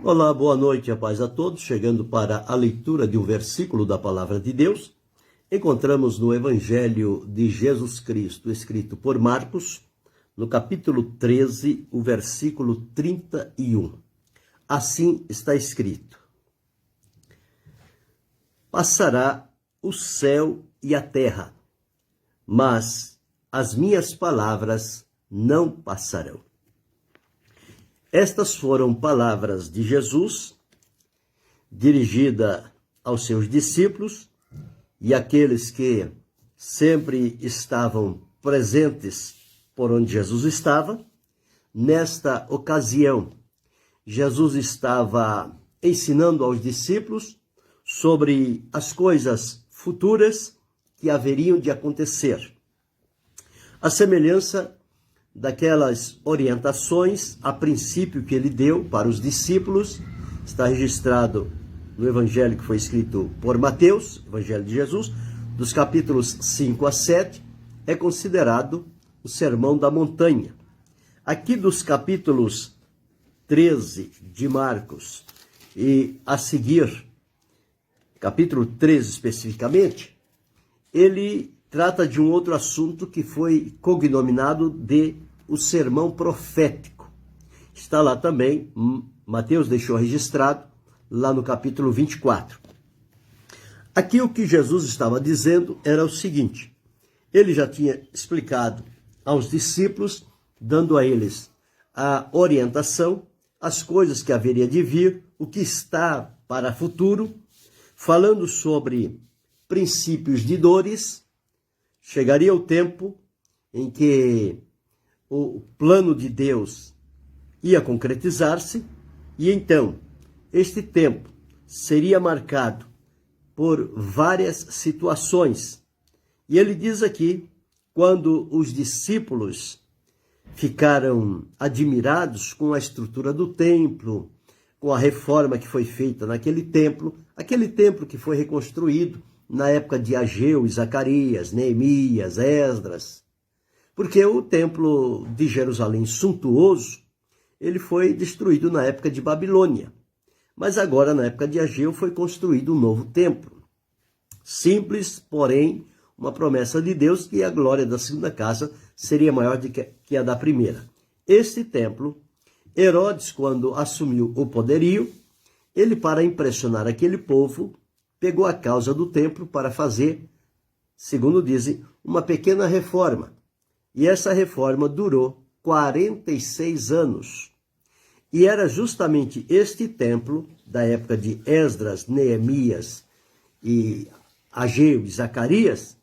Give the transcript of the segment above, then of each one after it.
Olá, boa noite, a paz a todos. Chegando para a leitura de um versículo da Palavra de Deus, encontramos no Evangelho de Jesus Cristo, escrito por Marcos, no capítulo 13, o versículo 31. Assim está escrito: Passará o céu e a terra, mas as minhas palavras não passarão. Estas foram palavras de Jesus, dirigida aos seus discípulos e àqueles que sempre estavam presentes por onde Jesus estava. Nesta ocasião, Jesus estava ensinando aos discípulos sobre as coisas futuras que haveriam de acontecer. A semelhança daquelas orientações, a princípio, que ele deu para os discípulos, está registrado no Evangelho que foi escrito por Mateus, Evangelho de Jesus, dos capítulos 5 a 7, é considerado o Sermão da Montanha. Aqui dos capítulos 13 de Marcos e a seguir, capítulo 13 especificamente, ele trata de um outro assunto que foi cognominado de o sermão profético. Está lá também, Mateus deixou registrado, lá no capítulo 24. Aqui o que Jesus estava dizendo era o seguinte: ele já tinha explicado aos discípulos, dando a eles a orientação, as coisas que haveria de vir, o que está para futuro, falando sobre princípios de dores. Chegaria o tempo em que o plano de Deus ia concretizar-se, e então este tempo seria marcado por várias situações. E ele diz aqui, quando os discípulos ficaram admirados com a estrutura do templo, com a reforma que foi feita naquele templo, aquele templo que foi reconstruído na época de Ageu e Zacarias, Neemias, Esdras, porque o templo de Jerusalém suntuoso, ele foi destruído na época de Babilônia, mas agora na época de Ageu foi construído um novo templo. Simples, porém, uma promessa de Deus que a glória da segunda casa seria maior do que a da primeira. Este templo, Herodes, quando assumiu o poderio, ele, para impressionar aquele povo, pegou a causa do templo para fazer, segundo dizem, uma pequena reforma. E essa reforma durou 46 anos. E era justamente este templo, da época de Esdras, Neemias e Ageu e Zacarias,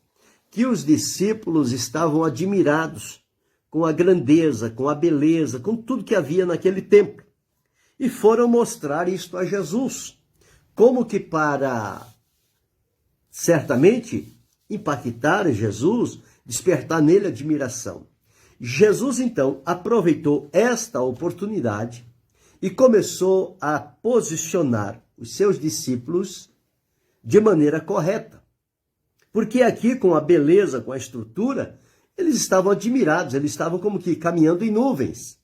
que os discípulos estavam admirados com a grandeza, com a beleza, com tudo que havia naquele templo. E foram mostrar isto a Jesus, como que para, certamente, impactar Jesus, despertar nele admiração. Jesus, então, aproveitou esta oportunidade e começou a posicionar os seus discípulos de maneira correta. Porque aqui, com a beleza, com a estrutura, eles estavam admirados, eles estavam como que caminhando em nuvens.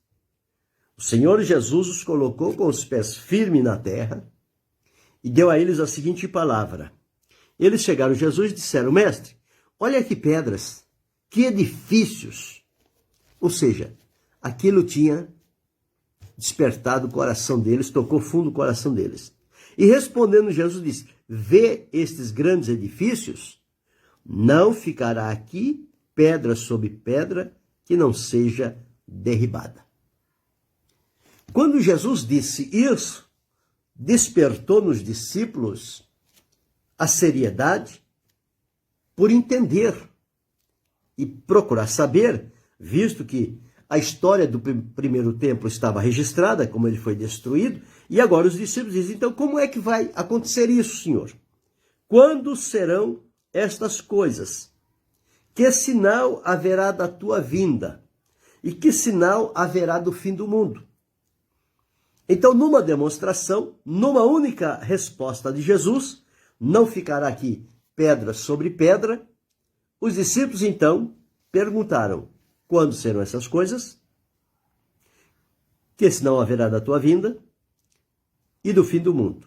O Senhor Jesus os colocou com os pés firmes na terra e deu a eles a seguinte palavra. Eles chegaram a Jesus e disseram: Mestre, olha que pedras, que edifícios. Ou seja, aquilo tinha despertado o coração deles, tocou fundo o coração deles. E respondendo, Jesus disse: vê estes grandes edifícios? Não ficará aqui pedra sobre pedra que não seja derribada. Quando Jesus disse isso, despertou nos discípulos a seriedade por entender e procurar saber, visto que a história do primeiro templo estava registrada, como ele foi destruído, e agora os discípulos dizem: então como é que vai acontecer isso, Senhor? Quando serão estas coisas? Que sinal haverá da tua vinda? E que sinal haverá do fim do mundo? Então, numa demonstração, numa única resposta de Jesus, não ficará aqui pedra sobre pedra, os discípulos então perguntaram: quando serão essas coisas? Que sinal haverá da tua vinda? e do fim do mundo.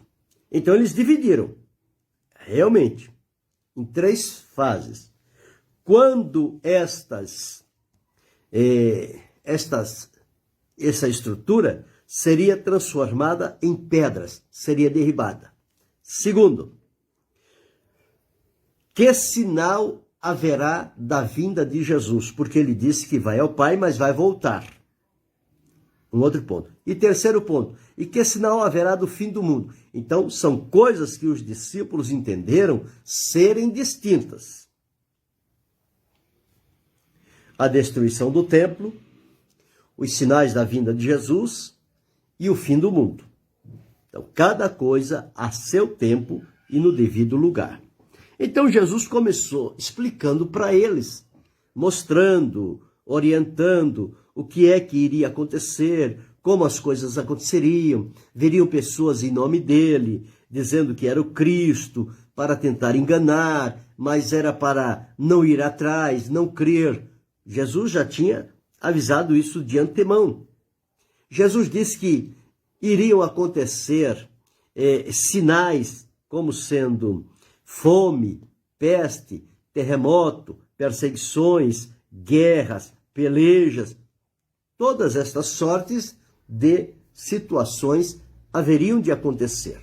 Então eles dividiram, realmente, em 3 fases. Quando essa estrutura seria transformada em pedras, seria derribada. Segundo, que sinal haverá da vinda de Jesus? Porque ele disse que vai ao Pai, mas vai voltar. Um outro ponto. E terceiro ponto, e que sinal haverá do fim do mundo? Então, são coisas que os discípulos entenderam serem distintas. A destruição do templo, os sinais da vinda de Jesus e o fim do mundo. Então, cada coisa a seu tempo e no devido lugar. Então, Jesus começou explicando para eles, mostrando, orientando o que é que iria acontecer, como as coisas aconteceriam. Veriam pessoas em nome dele, dizendo que era o Cristo, para tentar enganar, mas era para não ir atrás, não crer. Jesus já tinha avisado isso de antemão. Jesus disse que iriam acontecer sinais como sendo fome, peste, terremoto, perseguições, guerras, pelejas. Todas estas sortes de situações haveriam de acontecer.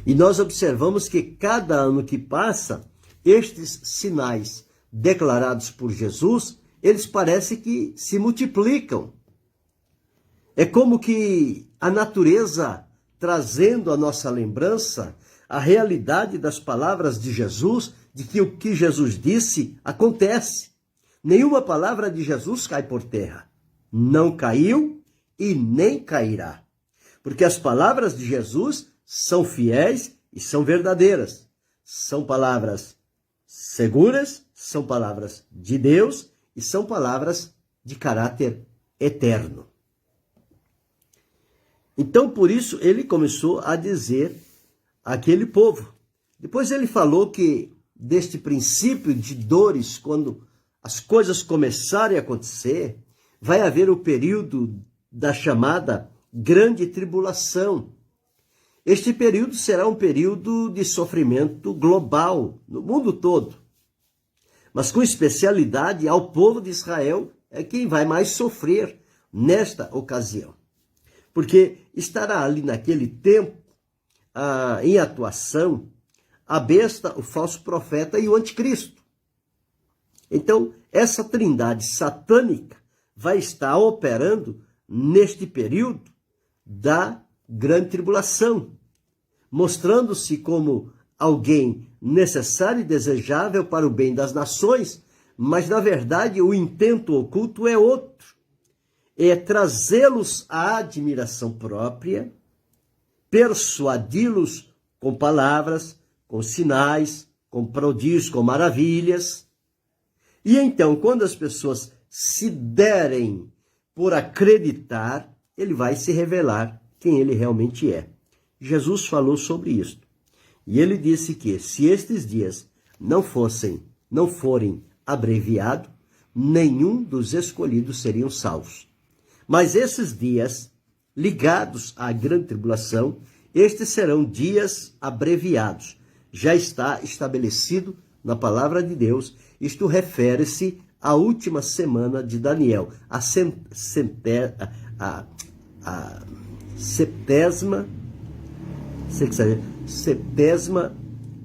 E nós observamos que cada ano que passa, estes sinais declarados por Jesus, eles parecem que se multiplicam. É como que a natureza trazendo à nossa lembrança a realidade das palavras de Jesus, de que o que Jesus disse acontece. Nenhuma palavra de Jesus cai por terra. Não caiu e nem cairá. Porque as palavras de Jesus são fiéis e são verdadeiras. São palavras seguras, são palavras de Deus e são palavras de caráter eterno. Então, por isso, ele começou a dizer àquele povo. Depois ele falou que deste princípio de dores, quando as coisas começarem a acontecer, vai haver o período da chamada grande tribulação. Este período será um período de sofrimento global, no mundo todo. Mas com especialidade ao povo de Israel, é quem vai mais sofrer nesta ocasião. Porque estará ali naquele tempo, em atuação, a besta, o falso profeta e o anticristo. Então, essa trindade satânica vai estar operando neste período da grande tribulação, mostrando-se como alguém necessário e desejável para o bem das nações, mas, na verdade, o intento oculto é outro. É trazê-los à admiração própria, persuadi-los com palavras, com sinais, com prodígios, com maravilhas. E então, quando as pessoas se derem por acreditar, ele vai se revelar quem ele realmente é. Jesus falou sobre isso. E ele disse que se estes dias não forem abreviados, nenhum dos escolhidos seriam salvos. Mas esses dias, ligados à grande tribulação, estes serão dias abreviados. Já está estabelecido na palavra de Deus. Isto refere-se à última semana de Daniel, a setésima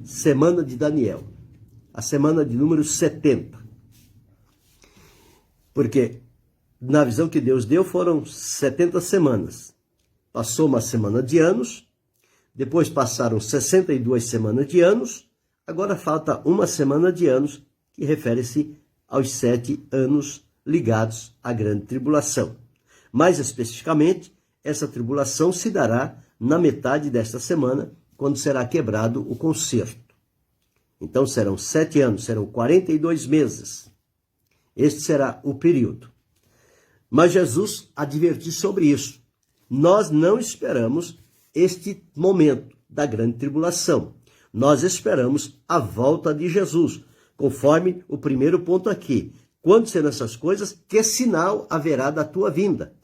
semana de Daniel, a semana de número 70. Porque na visão que Deus deu foram 70 semanas. Passou uma semana de anos, depois passaram 62 semanas de anos, agora falta uma semana de anos, que refere-se aos 7 anos ligados à grande tribulação. Mais especificamente, essa tribulação se dará na metade desta semana, quando será quebrado o concerto. Então serão 7 anos, serão 42 meses. Este será o período. Mas Jesus advertiu sobre isso. Nós não esperamos este momento da grande tribulação. Nós esperamos a volta de Jesus, conforme o primeiro ponto aqui. Quando serão essas coisas, que sinal haverá da tua vinda?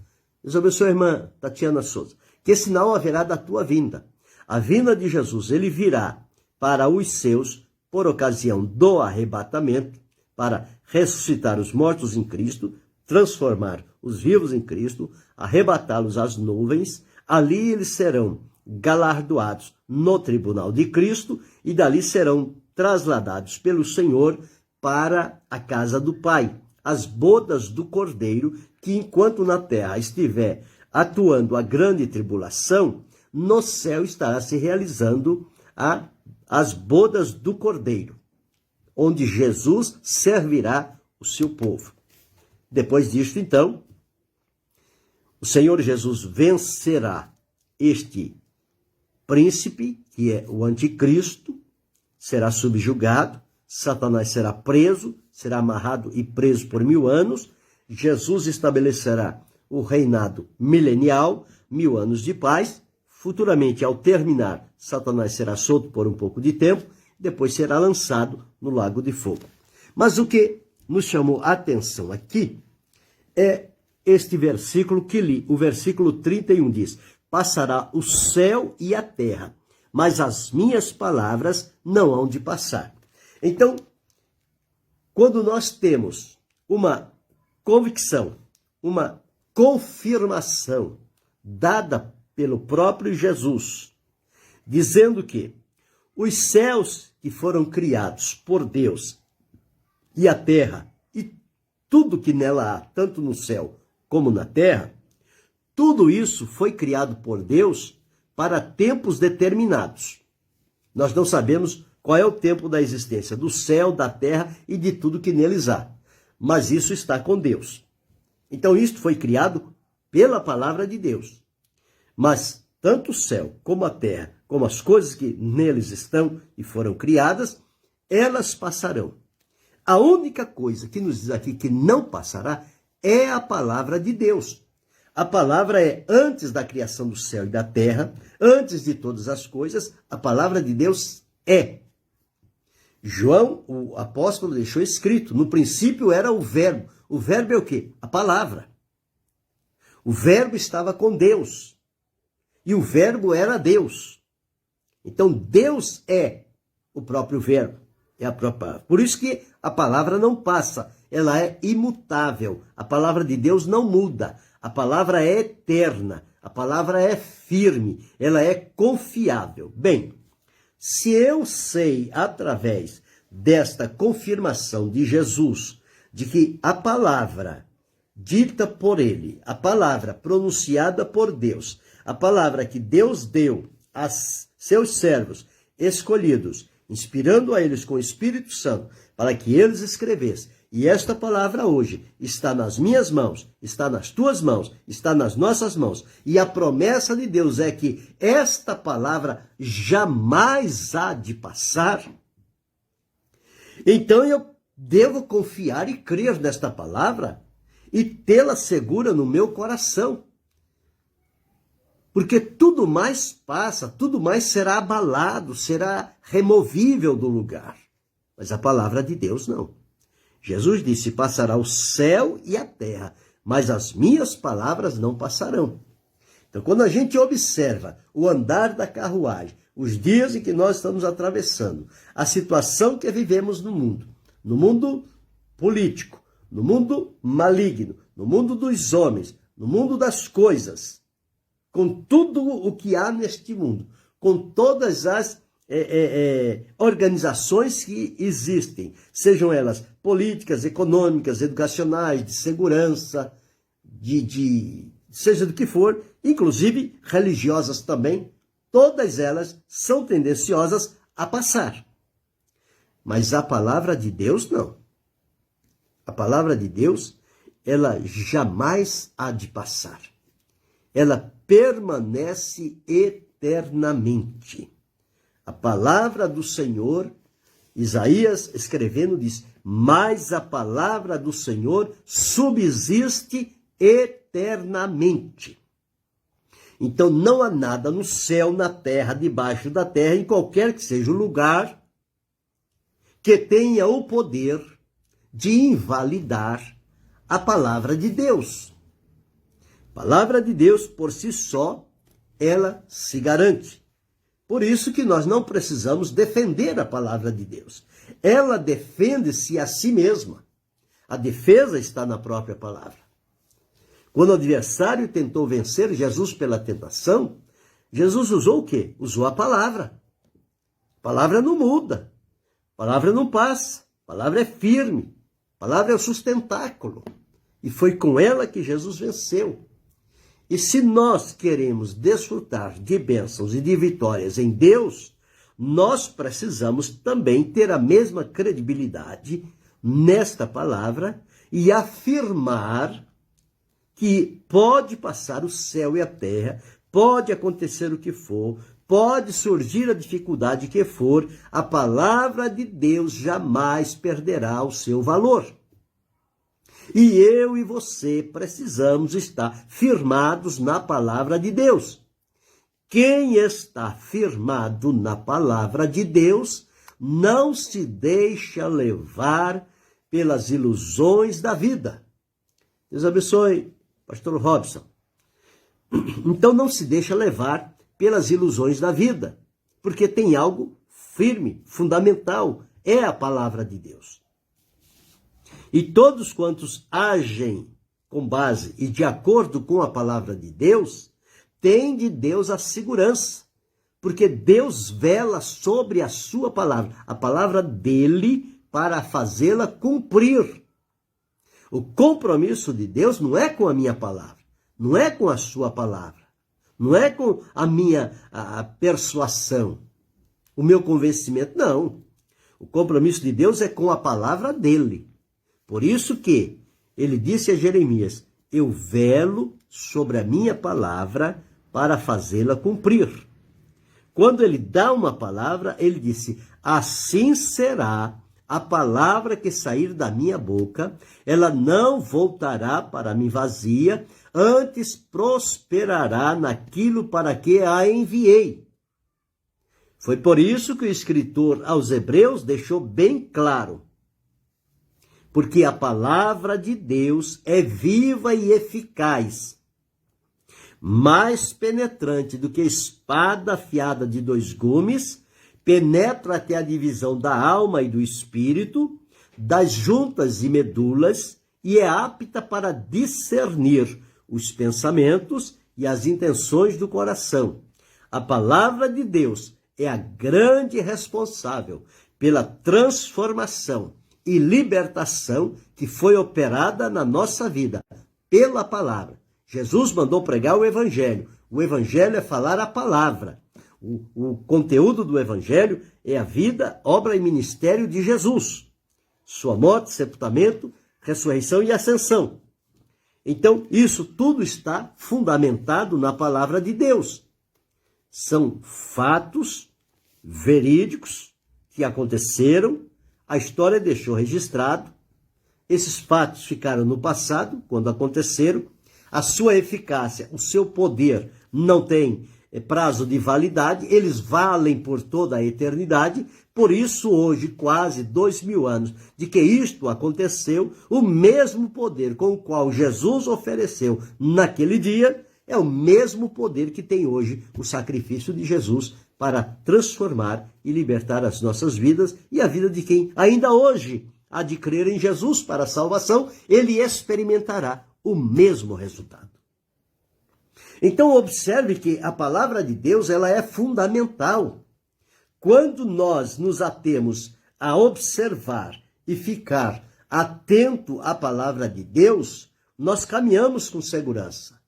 Deus abençoe a irmã Tatiana Souza. Que sinal haverá da tua vinda? A vinda de Jesus, ele virá para os seus por ocasião do arrebatamento, para ressuscitar os mortos em Cristo, transformar os vivos em Cristo, arrebatá-los às nuvens. Ali eles serão galardoados no tribunal de Cristo e dali serão trasladados pelo Senhor para a casa do Pai, as bodas do Cordeiro, que enquanto na terra estiver atuando a grande tribulação, no céu estará se realizando as bodas do Cordeiro, onde Jesus servirá o seu povo. Depois disto, então, o Senhor Jesus vencerá este príncipe, que é o anticristo, será subjugado, Satanás será preso, será amarrado e preso por 1000 anos, Jesus estabelecerá o reinado milenial, 1000 anos de paz. Futuramente, ao terminar, Satanás será solto por um pouco de tempo, depois será lançado no lago de fogo. Mas o que nos chamou a atenção aqui é este versículo que li. O versículo 31 diz: passará o céu e a terra, mas as minhas palavras não hão de passar. Então, quando nós temos uma convicção, uma confirmação dada pelo próprio Jesus, dizendo que os céus que foram criados por Deus e a terra e tudo que nela há, tanto no céu como na terra, tudo isso foi criado por Deus para tempos determinados. Nós não sabemos qual é o tempo da existência do céu, da terra e de tudo que neles há, mas isso está com Deus. Então isto foi criado pela palavra de Deus. Mas tanto o céu como a terra, como as coisas que neles estão e foram criadas, elas passarão. A única coisa que nos diz aqui que não passará é a palavra de Deus. A palavra é antes da criação do céu e da terra, antes de todas as coisas, a palavra de Deus é. João, o apóstolo, deixou escrito, no princípio era o verbo. O verbo é o quê? A palavra. O verbo estava com Deus. E o verbo era Deus. Então, Deus é o próprio verbo. É a própria palavra. Por isso que a palavra não passa. Ela é imutável. A palavra de Deus não muda. A palavra é eterna. A palavra é firme. Ela é confiável. Bem, se eu sei, através desta confirmação de Jesus, de que a palavra dita por ele, a palavra pronunciada por Deus, a palavra que Deus deu a seus servos escolhidos, inspirando a eles com o Espírito Santo, para que eles escrevessem, e esta palavra hoje está nas minhas mãos, está nas tuas mãos, está nas nossas mãos. E a promessa de Deus é que esta palavra jamais há de passar. Então eu devo confiar e crer nesta palavra e tê-la segura no meu coração. Porque tudo mais passa, tudo mais será abalado, será removível do lugar. Mas a palavra de Deus não. Jesus disse: passará o céu e a terra, mas as minhas palavras não passarão. Então, quando a gente observa o andar da carruagem, os dias em que nós estamos atravessando, a situação que vivemos no mundo político, no mundo maligno, no mundo dos homens, no mundo das coisas, com tudo o que há neste mundo, com todas as organizações que existem, sejam elas políticas, econômicas, educacionais, de segurança, seja do que for, inclusive religiosas também, todas elas são tendenciosas a passar. Mas a palavra de Deus não. A palavra de Deus, ela jamais há de passar. Ela permanece eternamente. A palavra do Senhor, Isaías escrevendo diz: mas a palavra do Senhor subsiste eternamente. Então não há nada no céu, na terra, debaixo da terra, em qualquer que seja o lugar, que tenha o poder de invalidar a palavra de Deus. A palavra de Deus, por si só, ela se garante. Por isso que nós não precisamos defender a palavra de Deus. Ela defende-se a si mesma. A defesa está na própria palavra. Quando o adversário tentou vencer Jesus pela tentação, Jesus usou o quê? Usou a palavra. A palavra não muda. A palavra não passa. A palavra é firme. A palavra é o sustentáculo. E foi com ela que Jesus venceu. E se nós queremos desfrutar de bênçãos e de vitórias em Deus, nós precisamos também ter a mesma credibilidade nesta palavra e afirmar que pode passar o céu e a terra, pode acontecer o que for, pode surgir a dificuldade que for, a palavra de Deus jamais perderá o seu valor. E eu e você precisamos estar firmados na palavra de Deus. Quem está firmado na palavra de Deus não se deixa levar pelas ilusões da vida. Deus abençoe, pastor Robson. Então não se deixa levar pelas ilusões da vida, porque tem algo firme, fundamental, é a palavra de Deus. E todos quantos agem com base e de acordo com a palavra de Deus, têm de Deus a segurança, porque Deus vela sobre a sua palavra, a palavra dele, para fazê-la cumprir. O compromisso de Deus não é com a minha palavra, não é com a sua palavra, não é com a minha persuasão, o meu convencimento, não. O compromisso de Deus é com a palavra dele. Por isso que ele disse a Jeremias, eu velo sobre a minha palavra para fazê-la cumprir. Quando ele dá uma palavra, ele disse, assim será a palavra que sair da minha boca, ela não voltará para mim vazia, antes prosperará naquilo para que a enviei. Foi por isso que o escritor aos Hebreus deixou bem claro, porque a palavra de Deus é viva e eficaz, mais penetrante do que espada afiada de 2 gumes, penetra até a divisão da alma e do espírito, das juntas e medulas, e é apta para discernir os pensamentos e as intenções do coração. A palavra de Deus é a grande responsável pela transformação e libertação que foi operada na nossa vida pela palavra. Jesus mandou pregar o evangelho. O evangelho é falar a palavra. O conteúdo do evangelho é a vida, obra e ministério de Jesus. Sua morte, sepultamento, ressurreição e ascensão. Então, isso tudo está fundamentado na palavra de Deus. São fatos verídicos que aconteceram, a história deixou registrado, esses fatos ficaram no passado, quando aconteceram, a sua eficácia, o seu poder não tem prazo de validade, eles valem por toda a eternidade, por isso hoje, quase 2000 anos de que isto aconteceu, o mesmo poder com o qual Jesus ofereceu naquele dia, é o mesmo poder que tem hoje o sacrifício de Jesus para transformar e libertar as nossas vidas e a vida de quem ainda hoje há de crer em Jesus para a salvação, ele experimentará o mesmo resultado. Então observe que a palavra de Deus ela é fundamental. Quando nós nos atemos a observar e ficar atento à palavra de Deus, nós caminhamos com segurança.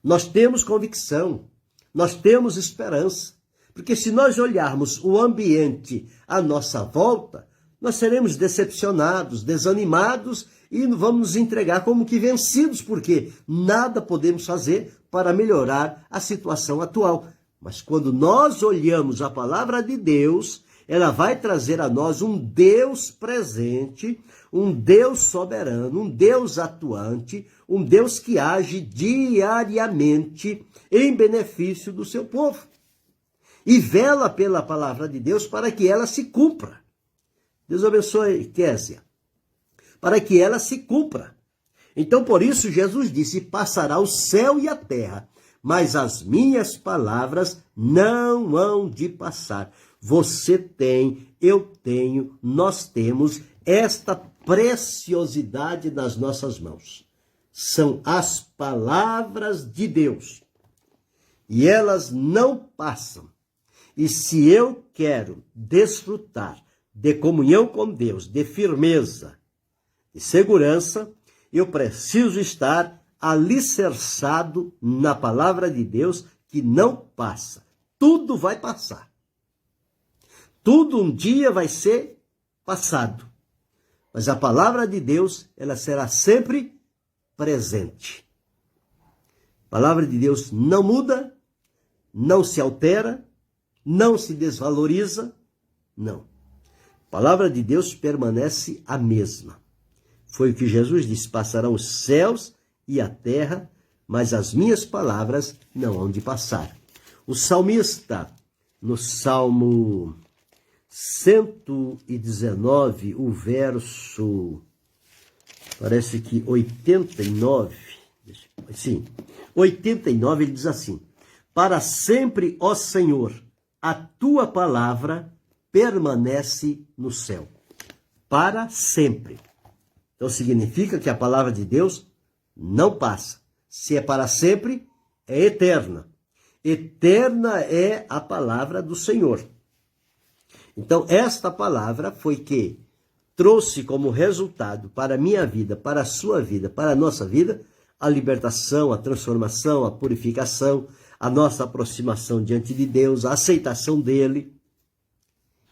Nós temos convicção, nós temos esperança. Porque se nós olharmos o ambiente à nossa volta, nós seremos decepcionados, desanimados e vamos nos entregar como que vencidos, porque nada podemos fazer para melhorar a situação atual. Mas quando nós olhamos a palavra de Deus, ela vai trazer a nós um Deus presente, um Deus soberano, um Deus atuante, um Deus que age diariamente em benefício do seu povo. E vela pela palavra de Deus para que ela se cumpra. Deus abençoe, Késia. Para que ela se cumpra. Então, por isso, Jesus disse, passará o céu e a terra, mas as minhas palavras não hão de passar. Você tem, eu tenho, nós temos esta preciosidade nas nossas mãos. São as palavras de Deus. E elas não passam. E se eu quero desfrutar de comunhão com Deus, de firmeza, de segurança, eu preciso estar alicerçado na palavra de Deus que não passa. Tudo vai passar. Tudo um dia vai ser passado. Mas a palavra de Deus, ela será sempre presente. A palavra de Deus não muda, não se altera, não se desvaloriza, não. A palavra de Deus permanece a mesma. Foi o que Jesus disse: passarão os céus e a terra, mas as minhas palavras não hão de passar. O salmista, no Salmo 119, o verso, parece que 89, sim, 89, ele diz assim: para sempre, ó Senhor, a tua palavra permanece no céu. Para sempre. Então significa que a palavra de Deus não passa. Se é para sempre, é eterna. Eterna é a palavra do Senhor. Então esta palavra foi que trouxe como resultado para a minha vida, para a sua vida, para a nossa vida, a libertação, a transformação, a purificação, a nossa aproximação diante de Deus, a aceitação dele.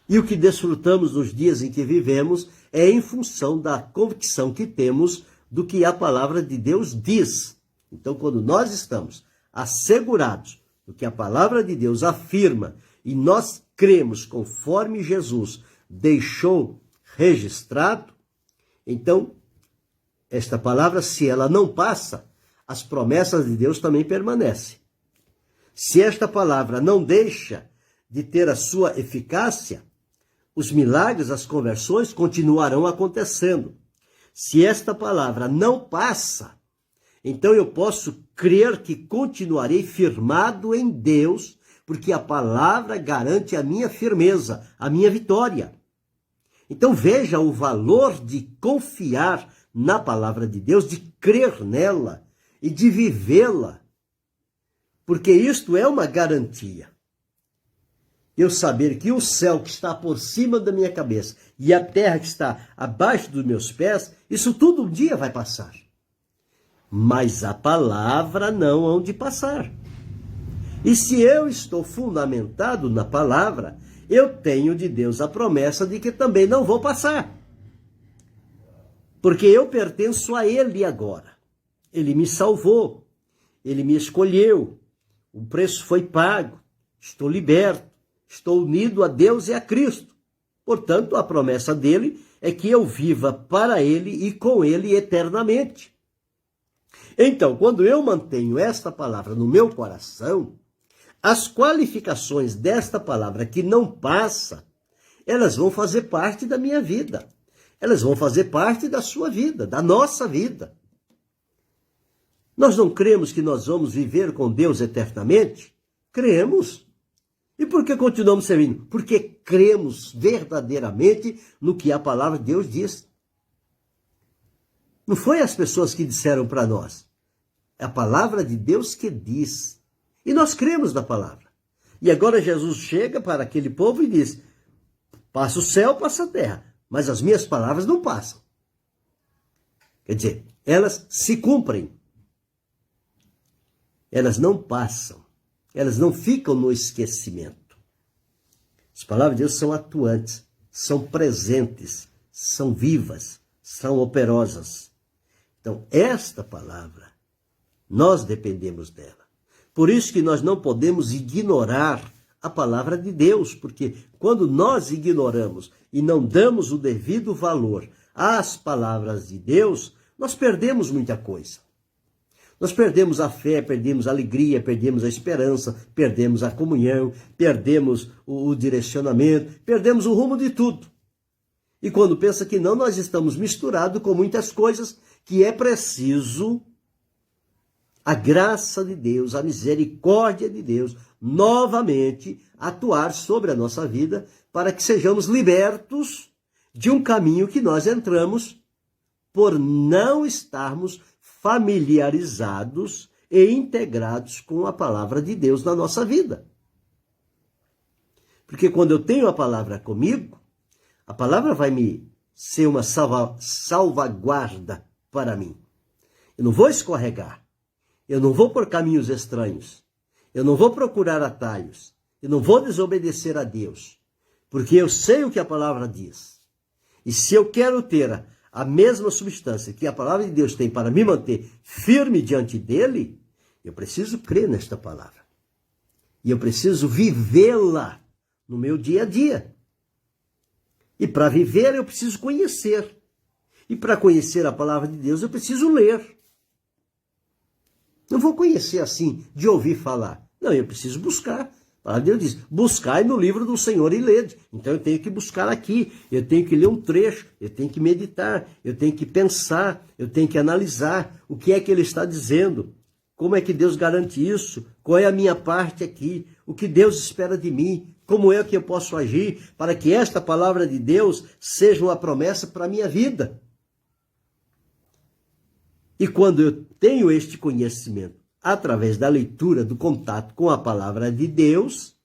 E o que desfrutamos nos dias em que vivemos é em função da convicção que temos do que a palavra de Deus diz. Então, quando nós estamos assegurados do que a palavra de Deus afirma e nós cremos conforme Jesus deixou registrado, então, esta palavra, se ela não passa, as promessas de Deus também permanecem. Se esta palavra não deixa de ter a sua eficácia, os milagres, as conversões continuarão acontecendo. Se esta palavra não passa, então eu posso crer que continuarei firmado em Deus, porque a palavra garante a minha firmeza, a minha vitória. Então veja o valor de confiar na palavra de Deus, de crer nela e de vivê-la. Porque isto é uma garantia. Eu saber que o céu que está por cima da minha cabeça e a terra que está abaixo dos meus pés, isso tudo um dia vai passar. Mas a palavra não hão de passar. E se eu estou fundamentado na palavra, eu tenho de Deus a promessa de que também não vou passar. Porque eu pertenço a Ele agora. Ele me salvou. Ele me escolheu. O preço foi pago. Estou liberto. Estou unido a Deus e a Cristo. Portanto, a promessa dele é que eu viva para Ele e com Ele eternamente. Então, quando eu mantenho esta palavra no meu coração, as qualificações desta palavra que não passa, elas vão fazer parte da minha vida. Elas vão fazer parte da sua vida, da nossa vida. Nós não cremos que nós vamos viver com Deus eternamente? Cremos. E por que continuamos servindo? Porque cremos verdadeiramente no que a palavra de Deus diz. Não foi as pessoas que disseram para nós. É a palavra de Deus que diz. E nós cremos na palavra. E agora Jesus chega para aquele povo e diz: passa o céu, passa a terra, mas as minhas palavras não passam. Quer dizer, elas se cumprem. Elas não passam. Elas não ficam no esquecimento. As palavras de Deus são atuantes, são presentes, são vivas, são operosas. Então, esta palavra, nós dependemos dela. Por isso que nós não podemos ignorar a palavra de Deus, porque quando nós ignoramos e não damos o devido valor às palavras de Deus, nós perdemos muita coisa. Nós perdemos a fé, perdemos a alegria, perdemos a esperança, perdemos a comunhão, perdemos o direcionamento, perdemos o rumo de tudo. E quando pensa que não, nós estamos misturados com muitas coisas que é preciso a graça de Deus, a misericórdia de Deus, novamente atuar sobre a nossa vida para que sejamos libertos de um caminho que nós entramos por não estarmos familiarizados e integrados com a palavra de Deus na nossa vida. Porque quando eu tenho a palavra comigo, a palavra vai me ser uma salvaguarda para mim. Eu não vou escorregar. Eu não vou por caminhos estranhos. Eu não vou procurar atalhos. Eu não vou desobedecer a Deus. Porque eu sei o que a palavra diz. E se eu quero ter a mesma substância que a palavra de Deus tem para me manter firme diante dele, eu preciso crer nesta palavra. E eu preciso vivê-la no meu dia a dia. E para viver eu preciso conhecer. E para conhecer a palavra de Deus eu preciso ler. Não vou conhecer assim, de ouvir falar. Não, eu preciso buscar. A palavra de Deus diz, buscai no livro do Senhor e lede. Então eu tenho que buscar aqui, eu tenho que ler um trecho, eu tenho que meditar, eu tenho que pensar, eu tenho que analisar o que é que ele está dizendo, como é que Deus garante isso, qual é a minha parte aqui, o que Deus espera de mim, como é que eu posso agir para que esta palavra de Deus seja uma promessa para a minha vida. E quando eu tenho este conhecimento, através da leitura, do contato com a palavra de Deus,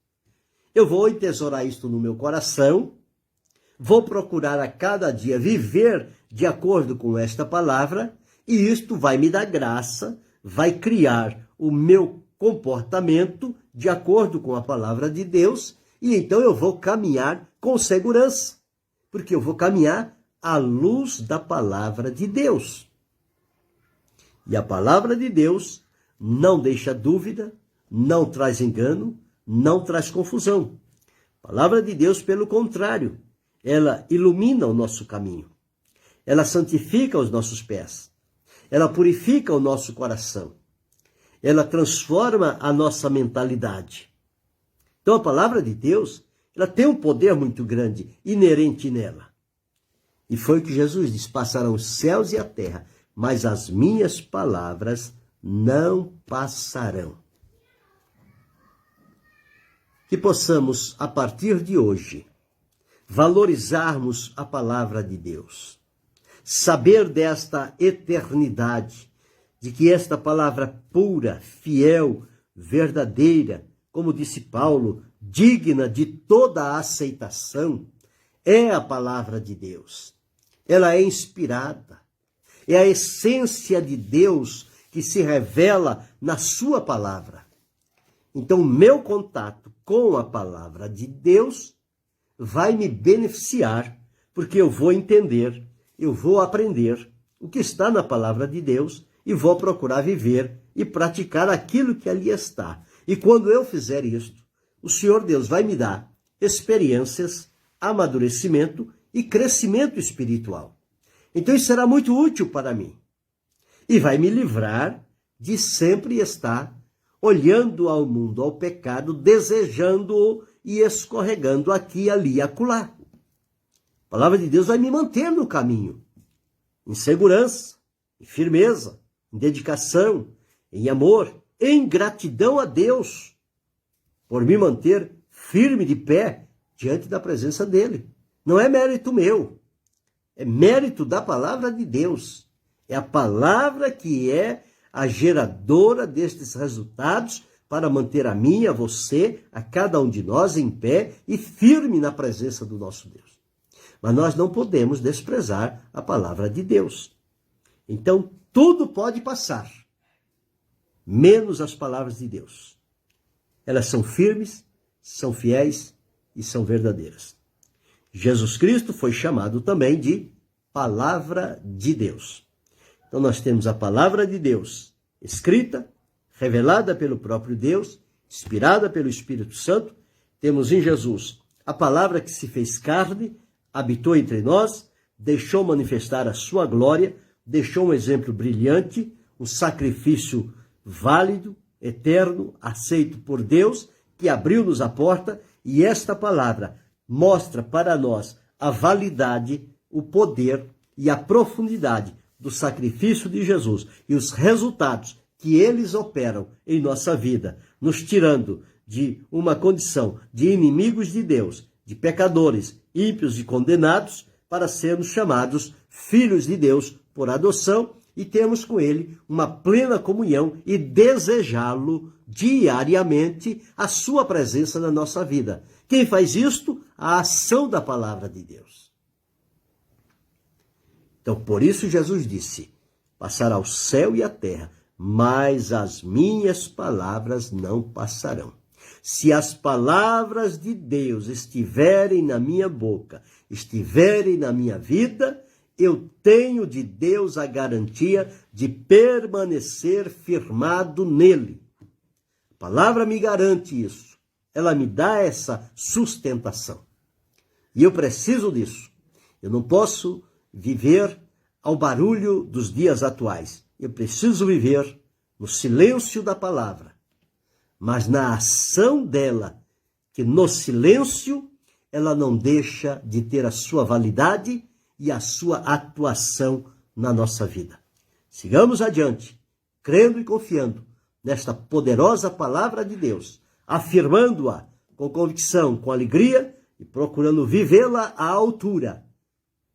eu vou entesourar isto no meu coração, vou procurar a cada dia viver de acordo com esta palavra, e isto vai me dar graça, vai criar o meu comportamento de acordo com a palavra de Deus, e então eu vou caminhar com segurança, porque eu vou caminhar à luz da palavra de Deus. E a palavra de Deus não deixa dúvida, não traz engano, não traz confusão. A palavra de Deus, pelo contrário, ela ilumina o nosso caminho. Ela santifica os nossos pés. Ela purifica o nosso coração. Ela transforma a nossa mentalidade. Então a palavra de Deus, ela tem um poder muito grande, inerente nela. E foi o que Jesus disse, passarão os céus e a terra, mas as minhas palavras não passarão. Que possamos, a partir de hoje, valorizarmos a palavra de Deus. Saber desta eternidade, de que esta palavra pura, fiel, verdadeira, como disse Paulo, digna de toda a aceitação, é a palavra de Deus. Ela é inspirada. É a essência de Deus que se revela na sua palavra. Então, o meu contato com a palavra de Deus vai me beneficiar, porque eu vou entender, eu vou aprender o que está na palavra de Deus e vou procurar viver e praticar aquilo que ali está. E quando eu fizer isto, o Senhor Deus vai me dar experiências, amadurecimento e crescimento espiritual. Então isso será muito útil para mim. E vai me livrar de sempre estar olhando ao mundo, ao pecado, desejando-o e escorregando aqui, ali e acolá. A palavra de Deus vai me manter no caminho, em segurança, em firmeza, em dedicação, em amor, em gratidão a Deus, por me manter firme de pé diante da presença dele. Não é mérito meu. É mérito da palavra de Deus. É a palavra que é a geradora destes resultados para manter a mim, a você, a cada um de nós em pé e firme na presença do nosso Deus. Mas nós não podemos desprezar a palavra de Deus. Então, tudo pode passar, menos as palavras de Deus. Elas são firmes, são fiéis e são verdadeiras. Jesus Cristo foi chamado também de Palavra de Deus. Então nós temos a Palavra de Deus escrita, revelada pelo próprio Deus, inspirada pelo Espírito Santo. Temos em Jesus a Palavra que se fez carne, habitou entre nós, deixou manifestar a sua glória, deixou um exemplo brilhante, um sacrifício válido, eterno, aceito por Deus, que abriu-nos a porta, e esta palavra mostra para nós a validade, o poder e a profundidade do sacrifício de Jesus e os resultados que eles operam em nossa vida, nos tirando de uma condição de inimigos de Deus, de pecadores, ímpios e condenados, para sermos chamados filhos de Deus por adoção e termos com ele uma plena comunhão e desejá-lo diariamente, a sua presença na nossa vida. Quem faz isto? A ação da palavra de Deus. Então, por isso Jesus disse: passará o céu e a terra, mas as minhas palavras não passarão. Se as palavras de Deus estiverem na minha boca, estiverem na minha vida, eu tenho de Deus a garantia de permanecer firmado nele. A palavra me garante isso. Ela me dá essa sustentação. E eu preciso disso. Eu não posso viver ao barulho dos dias atuais. Eu preciso viver no silêncio da palavra, mas na ação dela, que no silêncio ela não deixa de ter a sua validade e a sua atuação na nossa vida. Sigamos adiante, crendo e confiando nesta poderosa palavra de Deus, afirmando-a com convicção, com alegria e procurando vivê-la à altura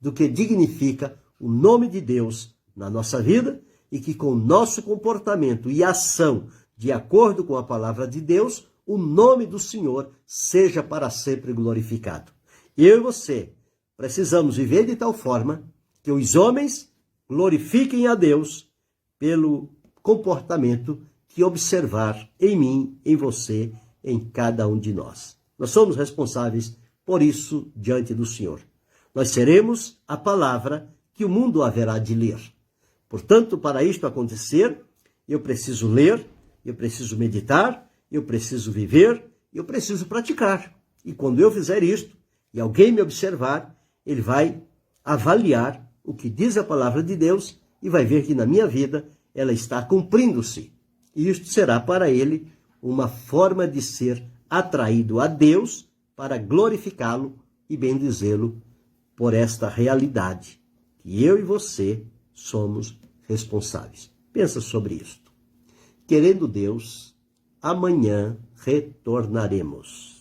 do que dignifica o nome de Deus na nossa vida e que com o nosso comportamento e ação de acordo com a palavra de Deus, o nome do Senhor seja para sempre glorificado. Eu e você precisamos viver de tal forma que os homens glorifiquem a Deus pelo comportamento que observar em mim, em você, em cada um de nós. Nós somos responsáveis por isso diante do Senhor. Nós seremos a palavra que o mundo haverá de ler. Portanto, para isto acontecer, eu preciso ler, eu preciso meditar, eu preciso viver, eu preciso praticar. E quando eu fizer isto, e alguém me observar, ele vai avaliar o que diz a palavra de Deus e vai ver que na minha vida ela está cumprindo-se. E isto será para ele uma forma de ser atraído a Deus para glorificá-lo e bendizê-lo por esta realidade que eu e você somos responsáveis. Pensa sobre isto. Querendo Deus, amanhã retornaremos.